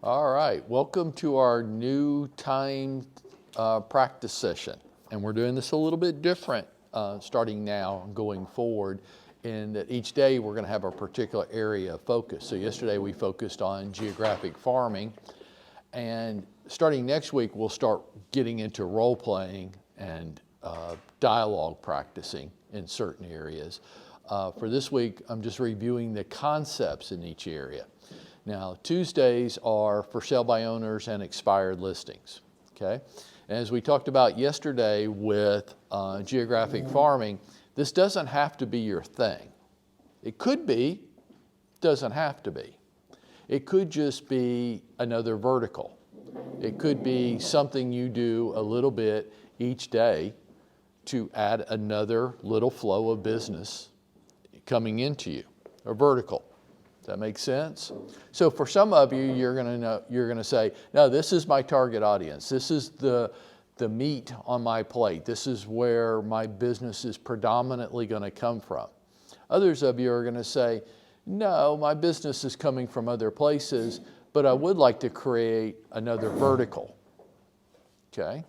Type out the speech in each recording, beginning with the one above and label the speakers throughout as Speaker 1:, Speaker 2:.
Speaker 1: All right, welcome to our new time practice session. And we're doing this a little bit different starting now and going forward, in that each day we're going to have a particular area of focus. So yesterday we focused on geographic farming, and starting next week we'll start getting into role playing and dialogue practicing in certain areas. For this week, I'm just reviewing the concepts in each area. Now, Tuesdays are for sale by owners and expired listings, okay? And as we talked about yesterday with geographic farming, this doesn't have to be your thing. It could be, doesn't have to be. It could just be another vertical. It could be something you do a little bit each day to add another little flow of business coming into you, a vertical. Does that make sense? So for some of you, you're gonna say, no, this is my target audience. This is the meat on my plate. This is where my business is predominantly gonna come from. Others of you are gonna say, no, my business is coming from other places, but I would like to create another vertical, okay?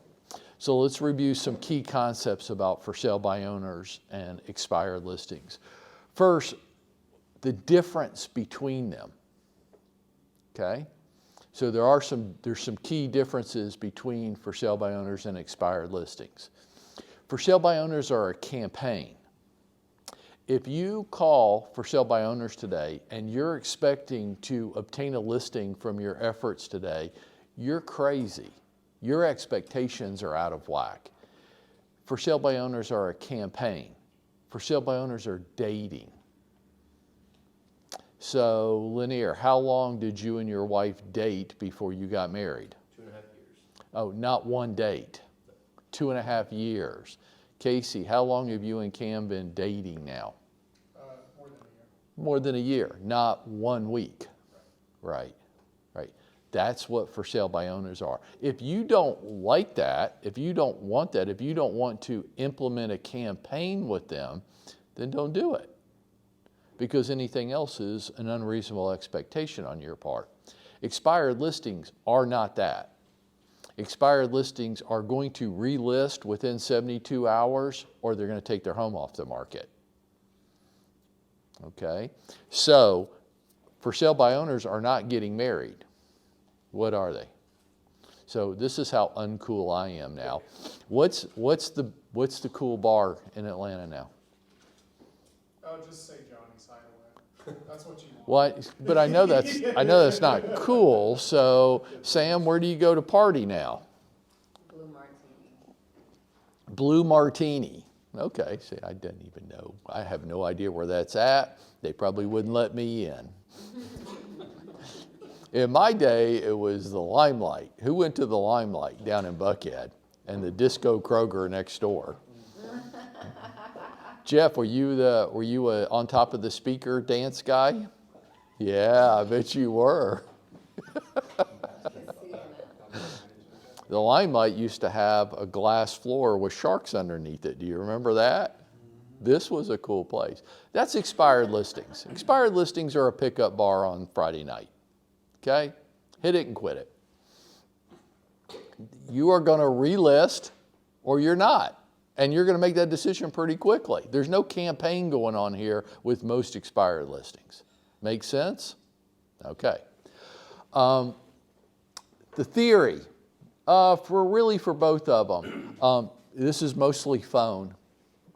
Speaker 1: So let's review some key concepts about for sale by owners and expired listings. First, the difference between them, okay? So there's some key differences between for sale by owners and expired listings. For sale by owners are a campaign. If you call for sale by owners today and you're expecting to obtain a listing from your efforts today, you're crazy. Your expectations are out of whack. For sale by owners are a campaign. For sale by owners are dating. So, Lanier, how long did you and your wife date before you got married?
Speaker 2: 2.5 years.
Speaker 1: Oh, not one date. 2.5 years. Casey, how long have you and Cam been dating now?
Speaker 3: More than a year.
Speaker 1: More than a year, not 1 week. Right. That's what for sale by owners are. If you don't like that, if you don't want that, if you don't want to implement a campaign with them, then don't do it. Because anything else is an unreasonable expectation on your part. Expired listings are not that. Expired listings are going to relist within 72 hours, or they're going to take their home off the market. Okay? So, for sale by owners are not getting married. What are they? So this is how uncool I am now. What's the cool bar in Atlanta now?
Speaker 3: Oh, just say Johnny's Hideaway. That's what you want.
Speaker 1: Well, but I know that's not cool. So Sam, where do you go to party now?
Speaker 4: Blue Martini.
Speaker 1: Blue Martini. Okay, see, I didn't even know. I have no idea where that's at. They probably wouldn't let me in. In my day, it was the Limelight. Who went to the Limelight down in Buckhead? And the Disco Kroger next door. Jeff, were you a on top of the speaker dance guy? Yeah, I bet you were. The Limelight used to have a glass floor with sharks underneath it. Do you remember that? This was a cool place. That's expired listings. Expired listings are a pickup bar on Friday night. Okay? Hit it and quit it. You are going to relist or you're not. And you're going to make that decision pretty quickly. There's no campaign going on here with most expired listings. Make sense? Okay. The theory, for both of them, this is mostly phone.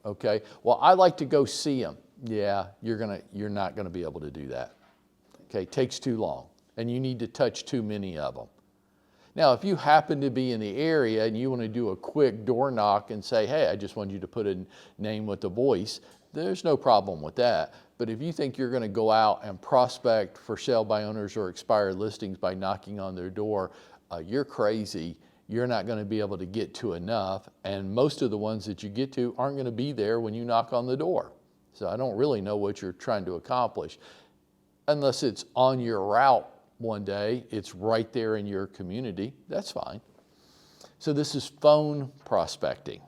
Speaker 1: Okay. Well, I like to go see them. Yeah, you're not going to be able to do that. Okay, takes too long. And you need to touch too many of them. Now, if you happen to be in the area and you want to do a quick door knock and say, hey, I just want you to put a name with a voice, there's no problem with that. But if you think you're going to go out and prospect for sale by owners or expired listings by knocking on their door, you're crazy. You're not going to be able to get to enough. And most of the ones that you get to aren't going to be there when you knock on the door. So I don't really know what you're trying to accomplish. Unless it's on your route one day, it's right there in your community, that's fine. So this is phone prospecting.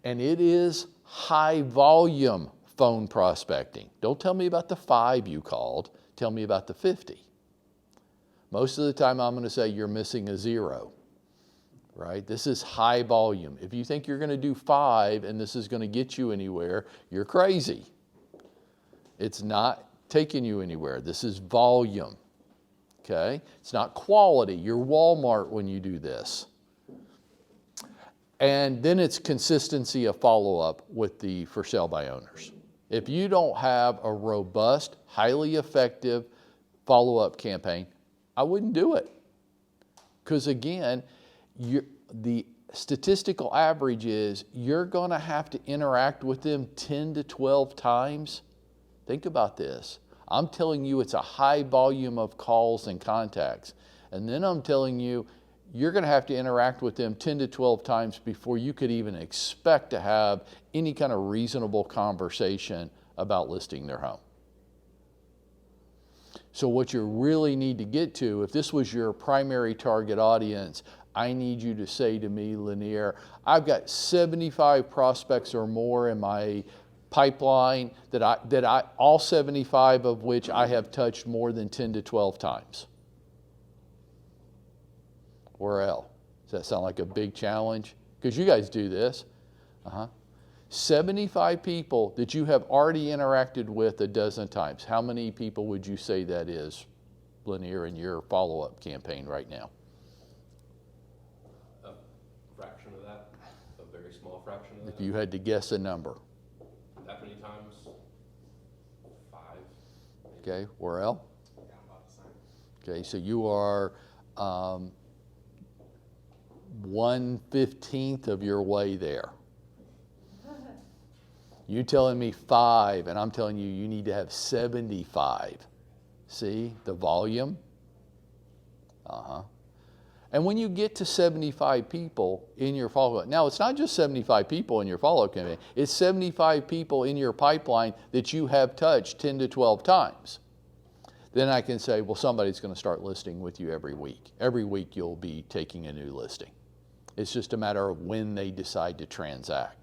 Speaker 1: And it is high volume phone prospecting. Don't tell me about the 5 you called, tell me about the 50. Most of the time I'm going to say you're missing a 0, right? This is high volume. If you think you're going to do 5 and this is going to get you anywhere, you're crazy. It's not taking you anywhere. This is volume, okay? It's not quality. You're Walmart when you do this. And then it's consistency of follow-up with the for sale by owners. If you don't have a robust, highly effective follow-up campaign, I wouldn't do it. Because again, the statistical average is you're going to have to interact with them 10 to 12 times. Think about this. I'm telling you it's a high volume of calls and contacts. And then I'm telling you you're going to have to interact with them 10 to 12 times before you could even expect to have any kind of reasonable conversation about listing their home. So what you really need to get to, if this was your primary target audience, I need you to say to me, Lanier, I've got 75 prospects or more in my pipeline that I all 75 of which I have touched more than 10 to 12 times. Or else. Does that sound like a big challenge? Because you guys do this. 75 people that you have already interacted with a dozen times. How many people would you say that is, Lanier, in your follow-up campaign right now?
Speaker 2: A fraction of that, a very small fraction of that.
Speaker 1: If you had to guess a number.
Speaker 2: That many times? 5. Maybe.
Speaker 1: Okay, Warrell?
Speaker 3: Yeah, I'm about the same.
Speaker 1: Okay, so you are 1/15 of your way there. You telling me 5, and I'm telling you you need to have 75. See the volume? And when you get to 75 people in your follow-up, now it's not just 75 people in your follow-up campaign, it's 75 people in your pipeline that you have touched 10 to 12 times. Then I can say, well, somebody's going to start listing with you every week. Every week you'll be taking a new listing. It's just a matter of when they decide to transact.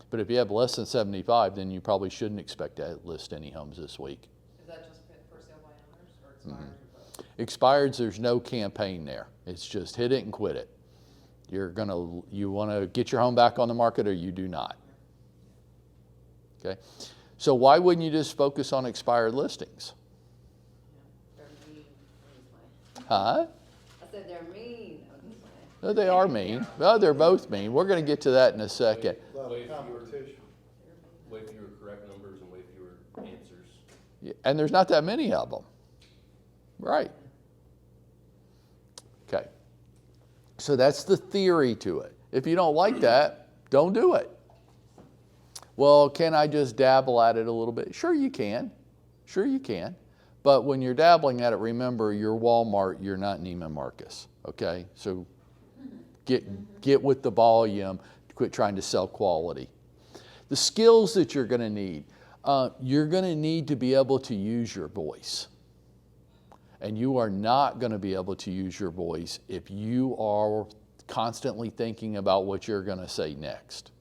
Speaker 1: But if you have less than 75, then you probably shouldn't expect to list any homes this week.
Speaker 4: Is that just for sale by owners or expired or both?
Speaker 1: Expireds, there's no campaign there. It's just hit it and quit it. You want to get your home back on the market or you do not. Okay? So why wouldn't you just focus on expired listings?
Speaker 4: They're mean.
Speaker 1: Huh?
Speaker 4: I said they're mean.
Speaker 1: No, they are mean. Well, they're both mean. We're going to get to that in a second.
Speaker 2: Way fewer correct numbers and way fewer answers.
Speaker 1: Yeah, and there's not that many of them. Right. Okay. So that's the theory to it. If you don't like that, don't do it. Well, can I just dabble at it a little bit? Sure you can. Sure you can. But when you're dabbling at it, remember you're Walmart, you're not Neiman Marcus. Okay? So get with the volume, quit trying to sell quality. The skills that you're going to need to be able to use your voice. And you are not going to be able to use your voice if you are constantly thinking about what you're going to say next.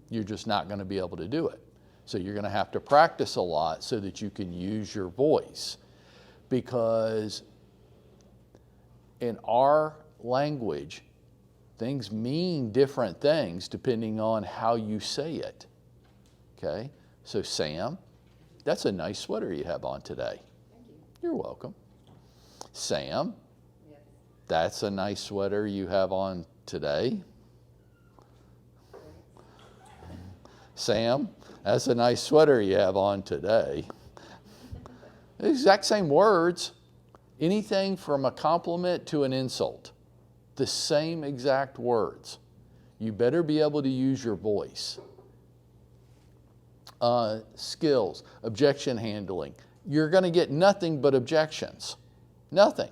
Speaker 1: You're just not going to be able to do it. So you're going to have to practice a lot so that you can use your voice. Because in our language, things mean different things depending on how you say it. Okay? So Sam, that's a nice sweater you have on today.
Speaker 4: Thank you.
Speaker 1: You're welcome. Sam,
Speaker 4: Yes.
Speaker 1: that's a nice sweater you have on today. Sam, that's a nice sweater you have on today. The exact same words. Anything from a compliment to an insult. The same exact words. You better be able to use your voice. Skills, objection handling. You're going to get nothing but objections. Nothing.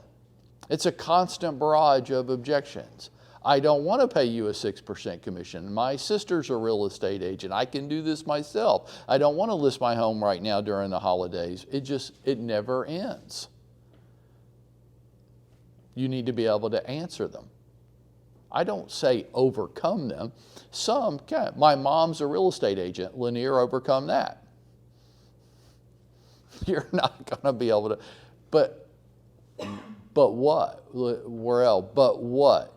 Speaker 1: It's a constant barrage of objections. I don't want to pay you a 6% commission. My sister's a real estate agent. I can do this myself. I don't want to list my home right now during the holidays. It never ends. You need to be able to answer them. I don't say overcome them. Some can. My mom's a real estate agent. Lanier, overcome that. You're not going to be able to. But what? Worrell, but what?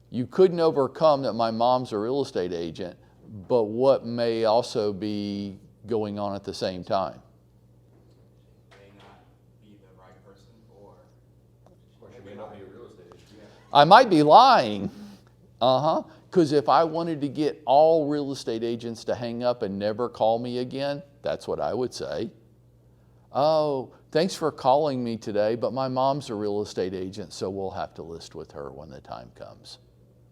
Speaker 1: You couldn't overcome that my mom's a real estate agent, but what may also be going on at the same time?
Speaker 5: May not be the right person, or
Speaker 2: She may not be a real estate agent.
Speaker 1: I might be lying. Because if I wanted to get all real estate agents to hang up and never call me again, that's what I would say. Oh, thanks for calling me today, but my mom's a real estate agent, so we'll have to list with her when the time comes.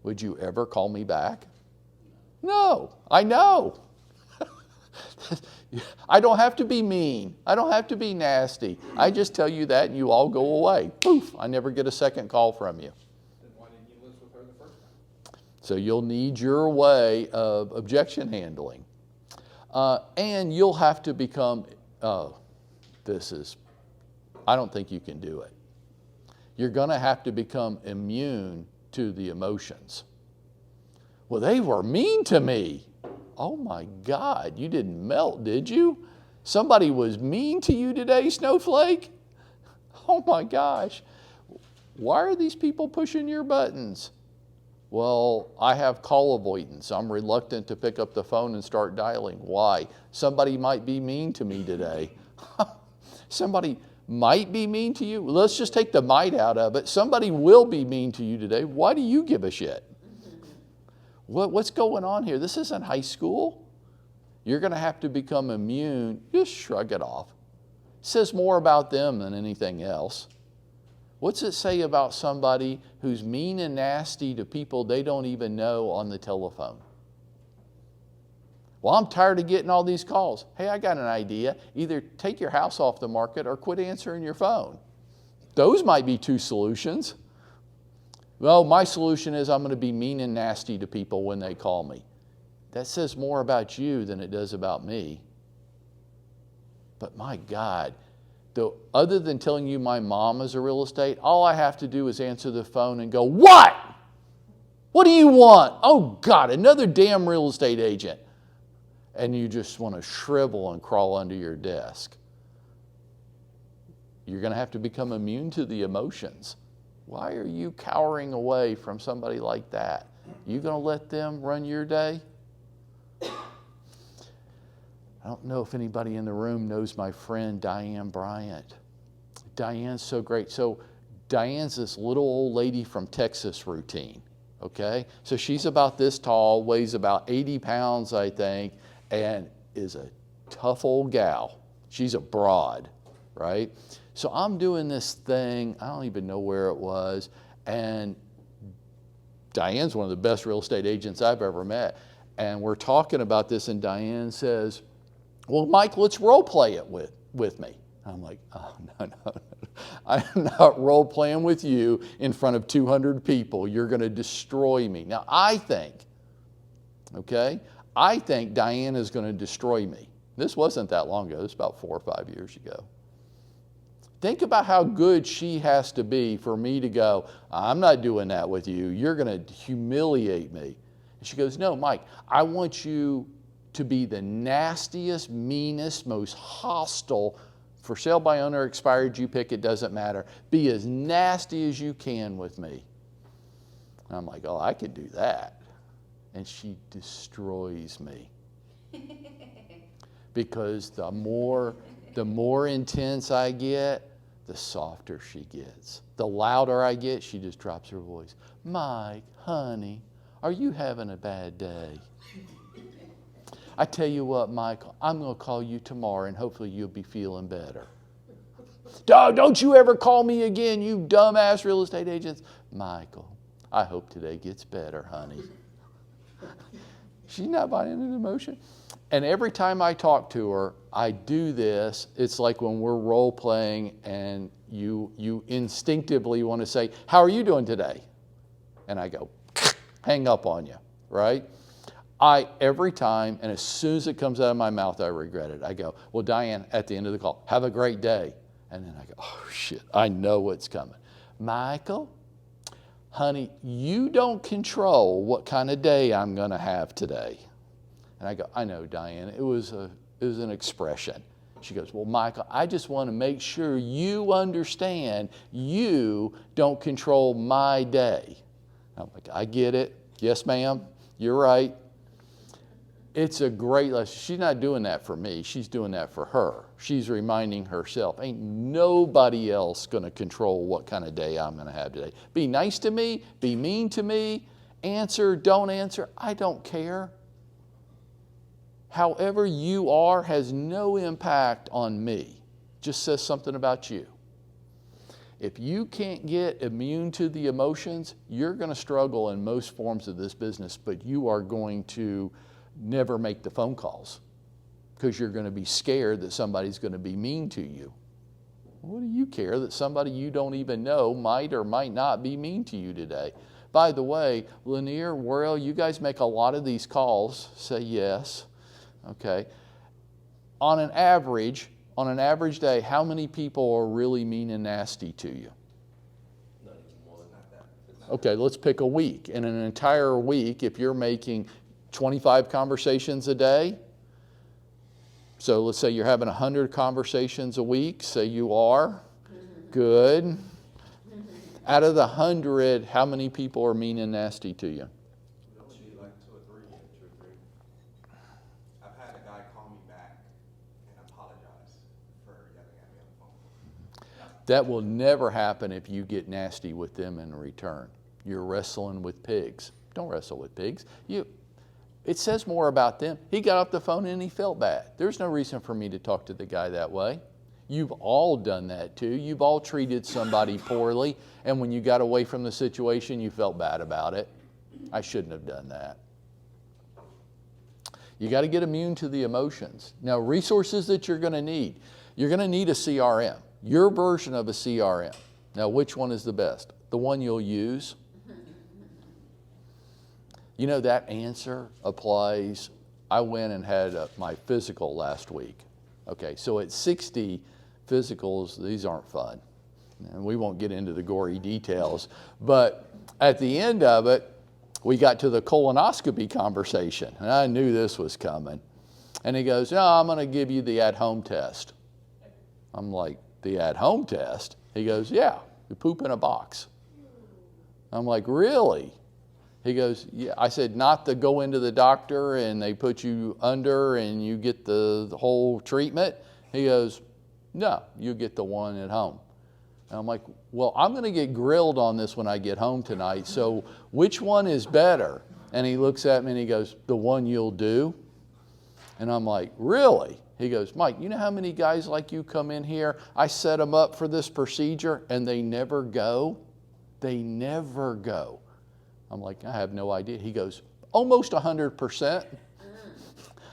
Speaker 1: Would you ever call me back? No, I know. I don't have to be mean. I don't have to be nasty. I just tell you that and you all go away. Poof, I never get a second call from you.
Speaker 5: then why didn't you list with her the first time?
Speaker 1: So you'll need your way of objection handling. And you'll have to become, I don't think you can do it. You're going to have to become immune to the emotions. Well, they were mean to me. Oh my God, you didn't melt, did you? Somebody was mean to you today, Snowflake? Oh my gosh. Why are these people pushing your buttons? Well, I have call avoidance. I'm reluctant to pick up the phone and start dialing. Why? Somebody might be mean to me today. Somebody might be mean to you. Let's just take the might out of it. Somebody will be mean to you today. Why do you give a shit? What's going on here? This isn't high school. You're going to have to become immune. Just shrug it off. It says more about them than anything else. What's it say about somebody who's mean and nasty to people they don't even know on the telephone? Well, I'm tired of getting all these calls. Hey, I got an idea. Either take your house off the market or quit answering your phone. Those might be two solutions. Well, my solution is I'm going to be mean and nasty to people when they call me. That says more about you than it does about me. But my God, other than telling you my mom is a real estate, all I have to do is answer the phone and go, what? What do you want? Oh God, another damn real estate agent. And you just want to shrivel and crawl under your desk. You're going to have to become immune to the emotions. Why are you cowering away from somebody like that? You going to let them run your day? I don't know if anybody in the room knows my friend Diane Bryant. Diane's so great. So Diane's this little old lady from Texas routine, okay? So she's about this tall, weighs about 80 pounds, I think, and is a tough old gal. She's a broad, right? So I'm doing this thing, I don't even know where it was, and Diane's one of the best real estate agents I've ever met. And we're talking about this, and Diane says, well, Mike, let's role play it with me. I'm like, oh, no. I'm not role playing with you in front of 200 people. You're going to destroy me. Now, I think Diane is going to destroy me. This wasn't that long ago. This was about 4 or 5 years ago. Think about how good she has to be for me to go, I'm not doing that with you. You're going to humiliate me. And she goes, no, Mike, I want you to be the nastiest, meanest, most hostile, for sale by owner, expired, you pick, it doesn't matter. Be as nasty as you can with me. And I'm like, oh, I could do that. And she destroys me. Because the more intense I get, the softer she gets. The louder I get, she just drops her voice. Mike, honey, are you having a bad day? I tell you what, Michael, I'm going to call you tomorrow and hopefully you'll be feeling better. Don't you ever call me again, you dumbass real estate agents. Michael, I hope today gets better, honey. She's not buying into the emotion. And every time I talk to her, I do this. It's like when we're role playing and you instinctively want to say, how are you doing today? And I go, hang up on you, right? Every time, and as soon as it comes out of my mouth, I regret it. I go, well, Diane, at the end of the call, have a great day. And then I go, oh, shit, I know what's coming. Michael, honey, you don't control what kind of day I'm going to have today. And I go, I know, Diane, it was an expression. She goes, well, Michael, I just want to make sure you understand you don't control my day. I'm like, I get it. Yes, ma'am. You're right. It's a great lesson. She's not doing that for me. She's doing that for her. She's reminding herself, ain't nobody else going to control what kind of day I'm going to have today. Be nice to me. Be mean to me. Answer, don't answer. I don't care. However you are has no impact on me. Just says something about you. If you can't get immune to the emotions, you're going to struggle in most forms of this business, but you are going to never make the phone calls because you're going to be scared that somebody's going to be mean to you. What do you care that somebody you don't even know might or might not be mean to you today? By the way, Lanier, Worrell, you guys make a lot of these calls. Say yes. Okay. On an average day, how many people are really mean and nasty to you?
Speaker 2: Not even one.
Speaker 1: Okay, let's pick a week. In an entire week, if you're making 25 conversations a day, so let's say you're having 100 conversations a week, say you are, good. Out of the 100, how many people are mean and nasty to you?
Speaker 5: Usually like two or three. I've had a guy call me back and apologize for yelling at me on the phone.
Speaker 1: That will never happen if you get nasty with them in return. You're wrestling with pigs. Don't wrestle with pigs. It says more about them. He got off the phone and he felt bad. There's no reason for me to talk to the guy that way. You've all done that too. You've all treated somebody poorly, and when you got away from the situation, you felt bad about it. I shouldn't have done that. You got to get immune to the emotions. Now, resources that you're going to need. You're going to need a CRM, your version of a CRM. Now, which one is the best? The one you'll use. You know, that answer applies. I went and had my physical last week. Okay, so at 60 physicals, these aren't fun. And we won't get into the gory details. But at the end of it, we got to the colonoscopy conversation. And I knew this was coming. And he goes, no, I'm going to give you the at-home test. I'm like, the at-home test? He goes, yeah, you poop in a box. I'm like, really? He goes, yeah. I said, not the go into the doctor and they put you under and you get the whole treatment. He goes, no, you get the one at home. And I'm like, well, I'm going to get grilled on this when I get home tonight. So which one is better? And he looks at me and he goes, the one you'll do. And I'm like, really? He goes, Mike, you know how many guys like you come in here? I set them up for this procedure and they never go. They never go. I'm like, I have no idea. He goes, almost 100%.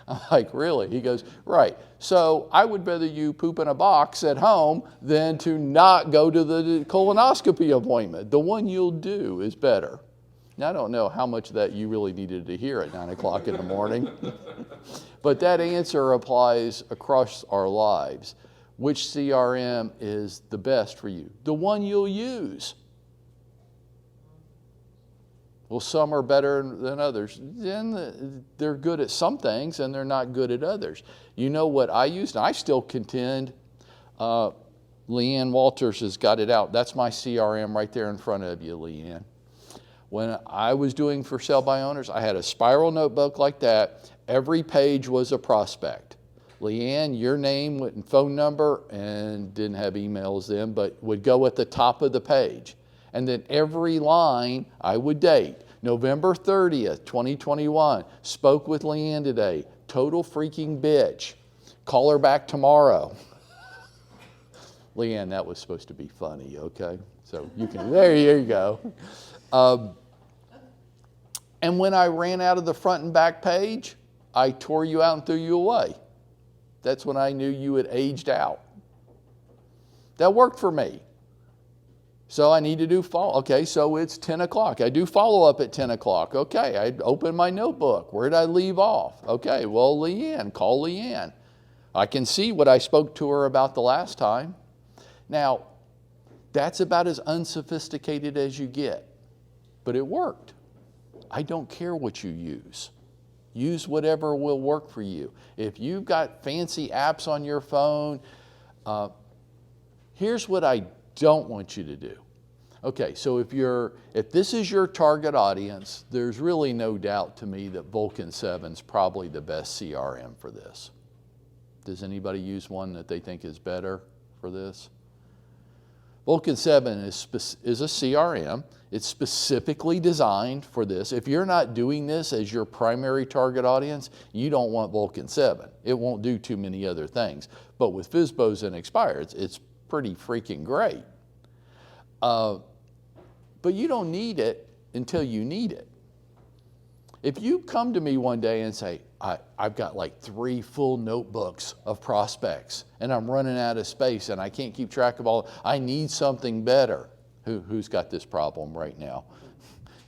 Speaker 1: I'm like, really? He goes, right. So I would rather you poop in a box at home than to not go to the colonoscopy appointment. The one you'll do is better. Now, I don't know how much of that you really needed to hear at 9 o'clock in the morning. But that answer applies across our lives. Which CRM is the best for you? The one you'll use. Well, some are better than others. Then they're good at some things and they're not good at others. You know what I use? And I still contend, Leanne Walters has got it out. That's my CRM right there in front of you, Leanne. When I was doing for sale by owners, I had a spiral notebook like that. Every page was a prospect. Leanne, your name and phone number, and didn't have emails then, but would go at the top of the page. And then every line I would date. November 30th, 2021, spoke with Leanne today. Total freaking bitch. Call her back tomorrow. Leanne, that was supposed to be funny, okay? So you can, there you go. And when I ran out of the front and back page, I tore you out and threw you away. That's when I knew you had aged out. That worked for me. So I need to do follow. Okay, so it's 10 o'clock. I do follow up at 10 o'clock. Okay, I open my notebook. Where did I leave off? Okay, well, Leanne, call Leanne. I can see what I spoke to her about the last time. Now, that's about as unsophisticated as you get, but it worked. I don't care what you use. Use whatever will work for you. If you've got fancy apps on your phone, here's what I don't want you to do. Okay, so if this is your target audience, there's really no doubt to me that Vulcan 7 is probably the best CRM for this. Does anybody use one that they think is better for this? Vulcan 7 is a CRM. It's specifically designed for this. If you're not doing this as your primary target audience, you don't want Vulcan 7. It won't do too many other things. But with FSBOs and expireds, it's pretty freaking great. But you don't need it until you need it. If you come to me one day and say, I've got like 3 full notebooks of prospects and I'm running out of space and I can't keep track of all, I need something better. Who's got this problem right now?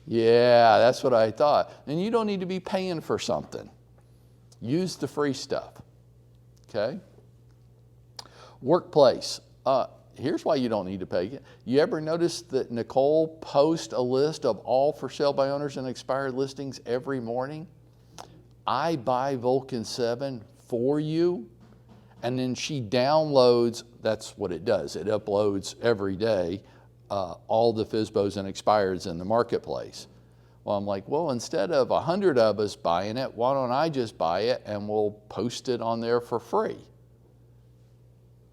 Speaker 1: Yeah, that's what I thought. And you don't need to be paying for something. Use the free stuff, okay? Workplace. Here's why you don't need to pay. You ever notice that Nicole posts a list of all for sale by owners and expired listings every morning? I buy Vulcan 7 for you, and then she downloads, that's what it does. It uploads every day all the FSBOs and expireds in the marketplace. Well, I'm like, well, instead of 100 of us buying it, why don't I just buy it and we'll post it on there for free?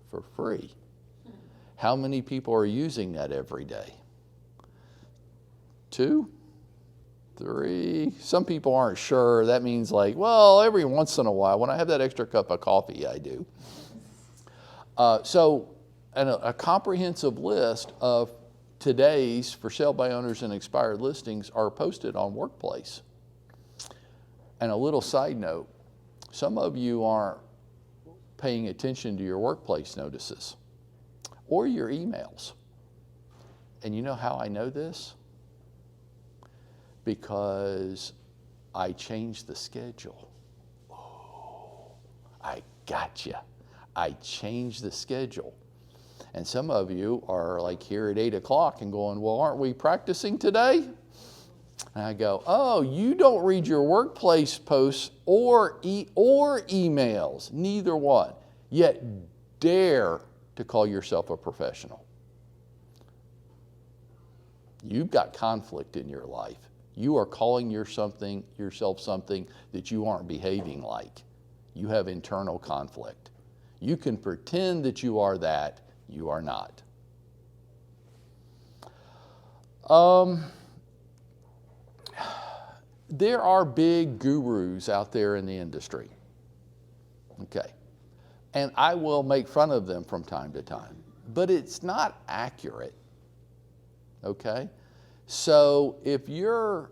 Speaker 1: For free. How many people are using that every day? 2? 3? Some people aren't sure. That means like, well, every once in a while, when I have that extra cup of coffee, I do. And a comprehensive list of today's for sale by owners and expired listings are posted on Workplace. And a little side note, some of you aren't paying attention to your workplace notices or your emails. And you know how I know this? Because I changed the schedule. Oh, I gotcha. I changed the schedule. And some of you are like here at 8 o'clock and going, well, aren't we practicing today? And I go, oh, you don't read your workplace posts or emails, neither one, yet dare to call yourself a professional. You've got conflict in your life. You are calling yourself something that you aren't behaving like. You have internal conflict. You can pretend that you are that, you are not. There are big gurus out there in the industry. Okay. And I will make fun of them from time to time, but it's not accurate. Okay? So if you're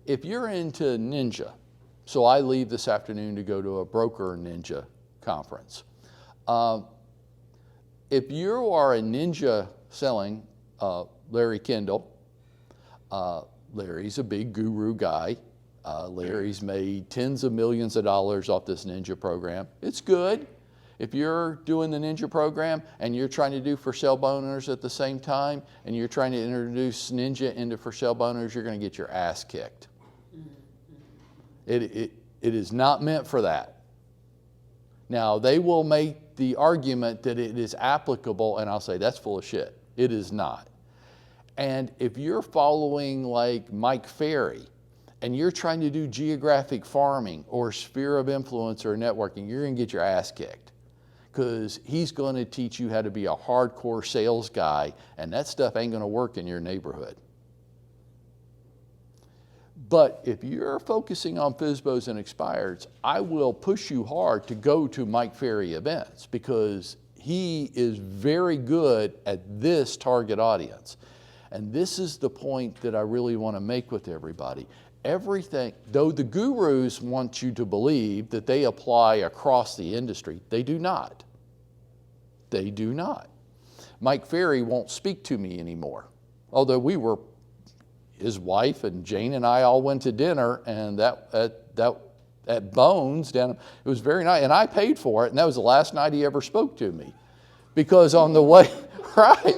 Speaker 1: into Ninja, so I leave this afternoon to go to a broker Ninja conference. If you are a Ninja selling, Larry Kendall, Larry's a big guru guy. Larry's made tens of millions of dollars off this Ninja program. It's good. If you're doing the Ninja program and you're trying to do for sale by owners at the same time and you're trying to introduce Ninja into for sale by owners, you're going to get your ass kicked. It is not meant for that. Now, they will make the argument that it is applicable, and I'll say that's full of shit. It is not. And if you're following like Mike Ferry and you're trying to do geographic farming or sphere of influence or networking, you're going to get your ass kicked because he's going to teach you how to be a hardcore sales guy, and that stuff ain't going to work in your neighborhood. But if you're focusing on FSBOs and expireds, I will push you hard to go to Mike Ferry events because he is very good at this target audience. And this is the point that I really want to make with everybody. Everything, though the gurus want you to believe that they apply across the industry, they do not. They do not. Mike Ferry won't speak to me anymore. Although his wife and Jane and I all went to dinner, and at Bones down, it was very nice, and I paid for it, and that was the last night he ever spoke to me. Because on the way, right,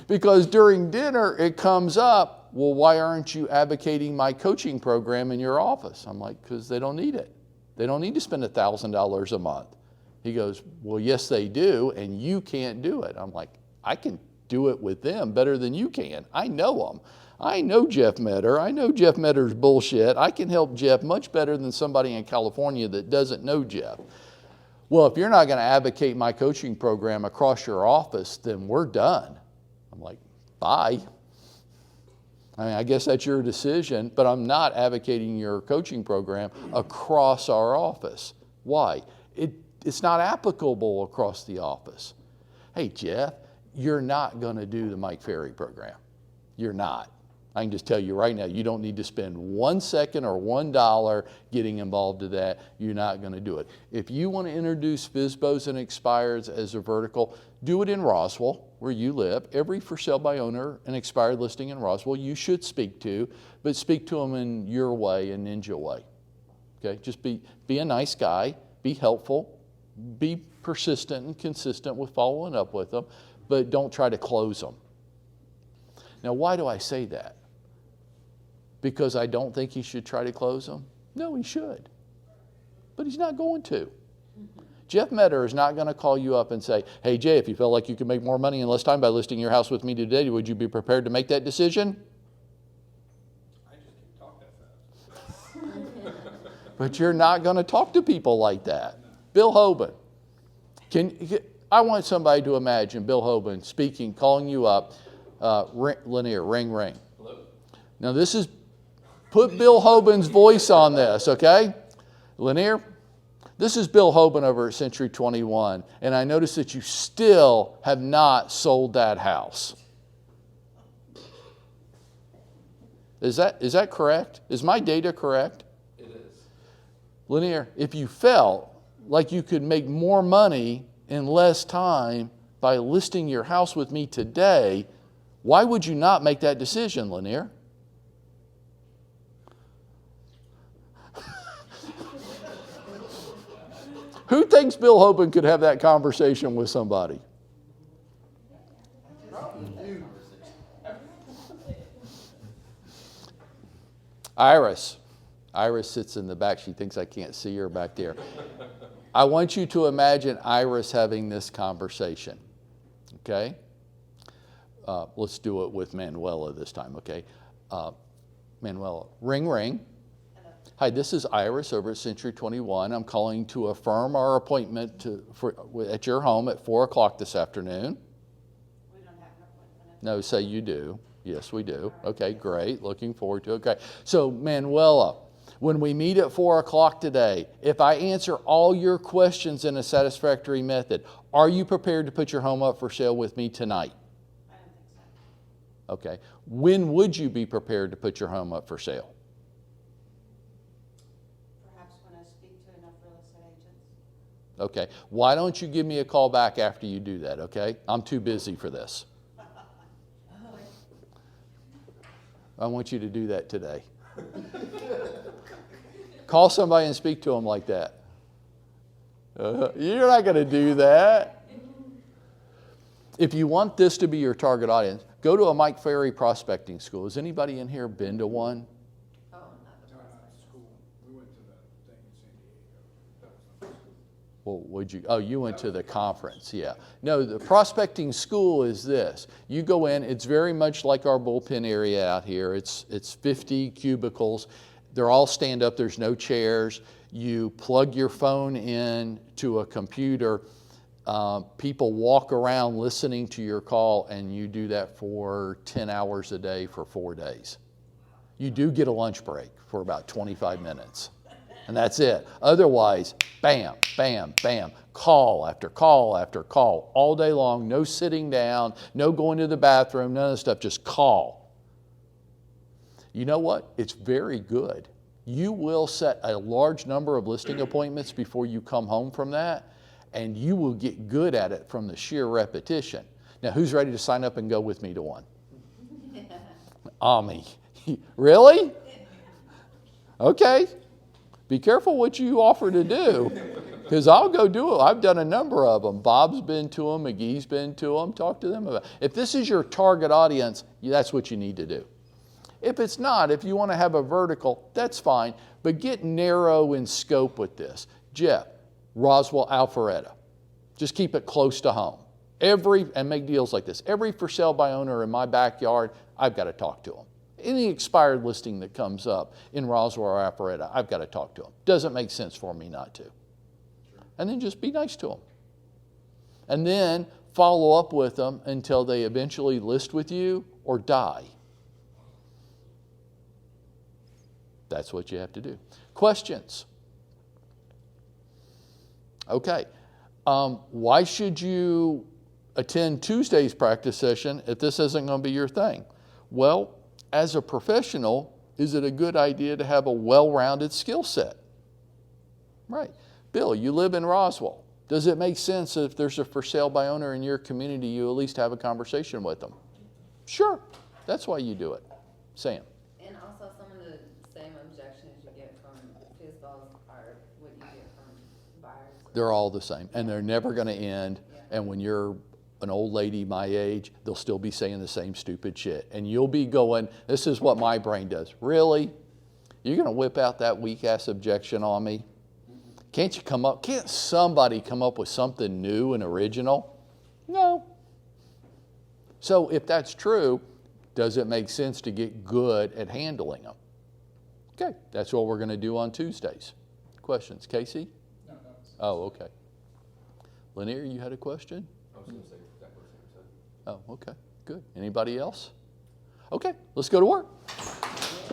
Speaker 1: because during dinner it comes up well, why aren't you advocating my coaching program in your office? I'm like, because they don't need it. They don't need to spend $1,000 a month. He goes, well, yes, they do, and you can't do it. I'm like, I can do it with them better than you can. I know them. I know Jeff Metter. I know Jeff Metter's bullshit. I can help Jeff much better than somebody in California that doesn't know Jeff. Well, if you're not going to advocate my coaching program across your office, then we're done. I'm like, bye. I mean, I guess that's your decision, but I'm not advocating your coaching program across our office. Why? It's not applicable across the office. Hey, Jeff, you're not going to do the Mike Ferry program. You're not. I can just tell you right now, you don't need to spend 1 second or $1 getting involved in that. You're not going to do it. If you want to introduce FSBOs and expireds as a vertical, do it in Roswell, where you live. Every for sale by owner and expired listing in Roswell you should speak to, but speak to them in your way, a ninja way. Okay, just be a nice guy, be helpful, be persistent and consistent with following up with them, but don't try to close them. Now, why do I say that? Because I don't think he should try to close them? No, he should. But he's not going to. Jeff Metter is not going to call you up and say, hey, Jay, if you felt like you could make more money in less time by listing your house with me today, would you be prepared to make that decision?
Speaker 2: I just can't talk that fast.
Speaker 1: But you're not going to talk to people like that. Bill Hoban. I want somebody to imagine Bill Hoban speaking, calling you up, Lanier, ring, ring.
Speaker 2: Hello?
Speaker 1: Now this is, put Bill Hoban's voice on this, okay? Lanier, this is Bill Hoban over at Century 21, and I notice that you still have not sold that house. Is that correct? Is my data correct?
Speaker 2: It is.
Speaker 1: Lanier, if you felt like you could make more money in less time by listing your house with me today, why would you not make that decision, Lanier? Who thinks Bill Hoban could have that conversation with somebody? Iris. Iris sits in the back. She thinks I can't see her back there. I want you to imagine Iris having this conversation, okay? Let's do it with Manuela this time, okay? Manuela, ring, ring. Hi, this is Iris over at Century 21. I'm calling to affirm our appointment at your home at 4 o'clock this afternoon.
Speaker 4: We don't have an appointment.
Speaker 1: No, say you do. Yes, we do. Okay, great. Looking forward to it. Okay. So, Manuela, when we meet at 4 o'clock today, if I answer all your questions in a satisfactory method, are you prepared to put your home up for sale with me tonight?
Speaker 4: I don't think so.
Speaker 1: Okay. When would you be prepared to put your home up for sale?
Speaker 4: Perhaps when I speak to enough real estate agents.
Speaker 1: Okay. Why don't you give me a call back after you do that, okay? I'm too busy for this. I want you to do that today. Call somebody and speak to them like that. You're not going to do that. If you want this to be your target audience, go to a Mike Ferry prospecting school. Has anybody in here been to one?
Speaker 4: Oh, not the prospect.
Speaker 3: School. We went to the thing in San Diego. That was not school.
Speaker 1: Well, would you? Oh, you went to the conference, yeah. No, the prospecting school is this. You go in, it's very much like our bullpen area out here. It's 50 cubicles. They're all stand up, there's no chairs. You plug your phone in to a computer. People walk around listening to your call, and you do that for 10 hours a day for 4 days. You do get a lunch break for about 25 minutes. And that's it. Otherwise, bam, bam, bam, call after call after call, all day long, no sitting down, no going to the bathroom, none of that stuff, just call. You know what? It's very good. You will set a large number of listing appointments before you come home from that, and you will get good at it from the sheer repetition. Now, who's ready to sign up and go with me to one? Ami. Really? Okay. Be careful what you offer to do, because I'll go do it. I've done a number of them. Bob's been to them. McGee's been to them. Talk to them about it. If this is your target audience, that's what you need to do. If it's not, if you want to have a vertical, that's fine, but get narrow in scope with this. Jeff, Roswell, Alpharetta. Just keep it close to home. And make deals like this. Every for sale by owner in my backyard, I've got to talk to them. Any expired listing that comes up in Roswell or Alpharetta, I've got to talk to them. Doesn't make sense for me not to. And then just be nice to them. And then follow up with them until they eventually list with you or die. That's what you have to do. Questions? Okay. Why should you attend Tuesday's practice session if this isn't going to be your thing? Well, as a professional, is it a good idea to have a well-rounded skill set? Right. Bill, you live in Roswell. Does it make sense if there's a for sale by owner in your community, you at least have a conversation with them? Sure. That's why you do it. Sam.
Speaker 6: And also some of the same objections you get from FSBOs are what you get from buyers.
Speaker 1: They're all the same, and they're never going to end.
Speaker 6: Yeah.
Speaker 1: And when you're an old lady my age, they'll still be saying the same stupid shit. And you'll be going, this is what my brain does. Really? You're going to whip out that weak-ass objection on me? Can't somebody come up with something new and original? No. So if that's true, does it make sense to get good at handling them? Okay, that's what we're going to do on Tuesdays. Questions? Casey?
Speaker 3: No, that was.
Speaker 1: Oh, okay. Lanier, you had a question?
Speaker 2: I was gonna say exactly what Sam said.
Speaker 1: Oh, okay, good. Anybody else? Okay, let's go to work.